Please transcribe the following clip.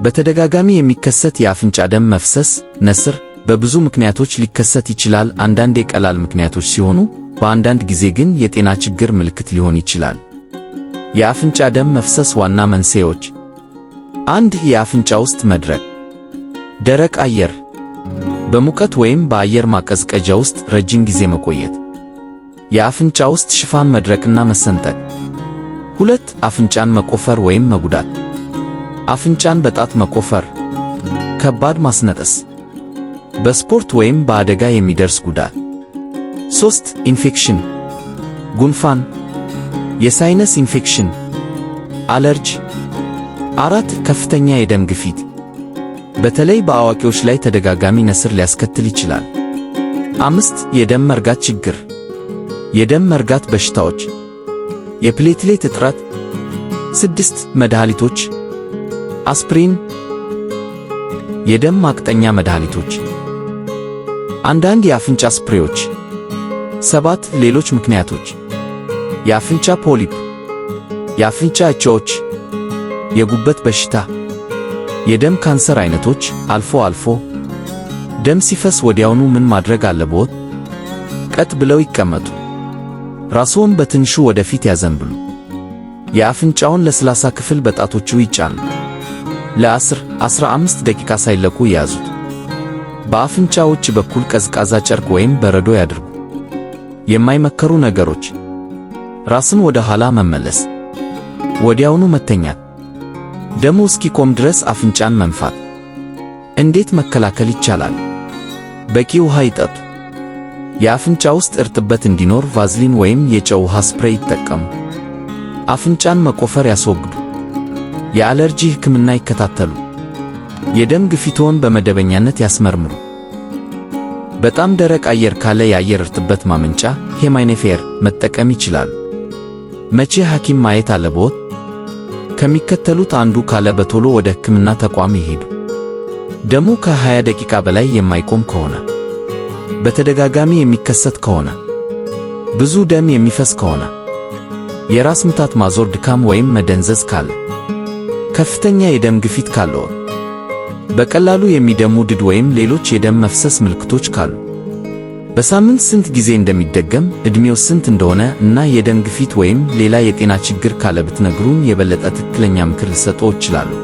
በተደጋጋሚ የሚከሰት የአፍንጫ ደም መፍሰስ ነስር በብዙ ምክንያቶች ሊከሰት ይችላል። አንዳንዴ ቀላል ምክንያቶች ሲሆኑ፣ በአንዳንድ ጊዜ ግን የጤና ችግር ምልክት ሊሆን ይችላል። የአፍንጫ ደም መፍሰስ ዋና መንስኤዎች 1. የአፍንጫ ውስጥ መድረቅ። ደረቅ አየር በሙቀት ወይም በአየር ማቀዝቀዣ ውስጥ ረጅም ጊዜ መቆየት። የአፍንጫ ውስጥ ሽፋን መድረቅና መሰንጠቅ። 2. አፍንጫን መቆፈር ወይም መጉዳት። አፍንጫን በጣት መቆፈር፣ ከባድ ማስነጠስ፣ በስፖርት ወይም በአደጋ የሚደርስ ጉዳት። 3. ኢንፌክሽን፣ ጉንፋን፣ የሳይነስ ኢንፌክሽን፣ አለርጂ። 4. ከፍተኛ የደም ግፊት፣ በተለይ በአዋቂዎች ላይ ተደጋጋሚ ነስር ሊያስከትል ይችላል። 5. የደም መርጋት ችግር፣ የደም መርጋት በሽታዎች፣ የፕሌትሌት እጥረት። 6. መድኃኒቶች፣ አስፕሪን፣ የደም ማቅጠኛ መድኃኒቶች፣ አንዳንድ የአፍንጫ ስፕሬዎች። 7. ሌሎች ምክንያቶች፣ የአፍንጫ ፖሊፕ፣ የአፍንጫ እጢዎች፣ የጉበት በሽታ፣ የደም ካንሰር አይነቶች። አልፎ አልፎ ደም ሲፈስ ወዲያውኑ ምን ማድረግ አለብዎት? ቀጥ ብለው ይቀመጡ። ራስዎን በትንሹ ወደፊት ያዘንብሉ። የአፍንጫውን ለስላሳ ክፍል በጣቶቹ ይጫኑ። ለ10-15 ደቂቃ ሳይለቁ ያዙት። በአፍንጫ ውጭ በኩል ቀዝቃዛ ጨርቅ ወይም በረዶ ያድርጉ። የማይመከሩ ነገሮች፣ ራስን ወደ ኋላ መመለስ፣ ወዲያውኑ መተኛት፣ ደሙ እስኪቆም ድረስ አፍንጫን መንፋት። እንዴት መከላከል ይቻላል? በቂ ውሃ ይጠጡ። የአፍንጫ ውስጥ እርጥበት እንዲኖር ቫዝሊን ወይም የጨው ውሃ ስፕሬይ ይጠቀሙ። አፍንጫን መቆፈር ያስወግዱ። የአለርጂ ሕክምና ይከታተሉ። የደም ግፊትዎን በመደበኛነት ያስመርምሩ። በጣም ደረቅ አየር ካለ የአየር እርጥበት ማመንጫ ሄማይኔፌር መጠቀም ይችላሉ። መቼ ሐኪም ማየት አለብዎት? ከሚከተሉት አንዱ ካለ በቶሎ ወደ ሕክምና ተቋም ይሄዱ። ደሙ ከ20 ደቂቃ በላይ የማይቆም ከሆነ፣ በተደጋጋሚ የሚከሰት ከሆነ፣ ብዙ ደም የሚፈስ ከሆነ፣ የራስ ምታት፣ ማዞር፣ ድካም ወይም መደንዘዝ ካለ፣ ከፍተኛ የደም ግፊት ካለው፣ በቀላሉ የሚደሙ ድድ ወይም ሌሎች የደም መፍሰስ ምልክቶች ካሉ፣ በሳምንት ስንት ጊዜ እንደሚደገም፣ ዕድሜው ስንት እንደሆነ እና የደም ግፊት ወይም ሌላ የጤና ችግር ካለ ብትነግሩን የበለጠ ትክክለኛ ምክር ልሰጥዎ እችላለሁ።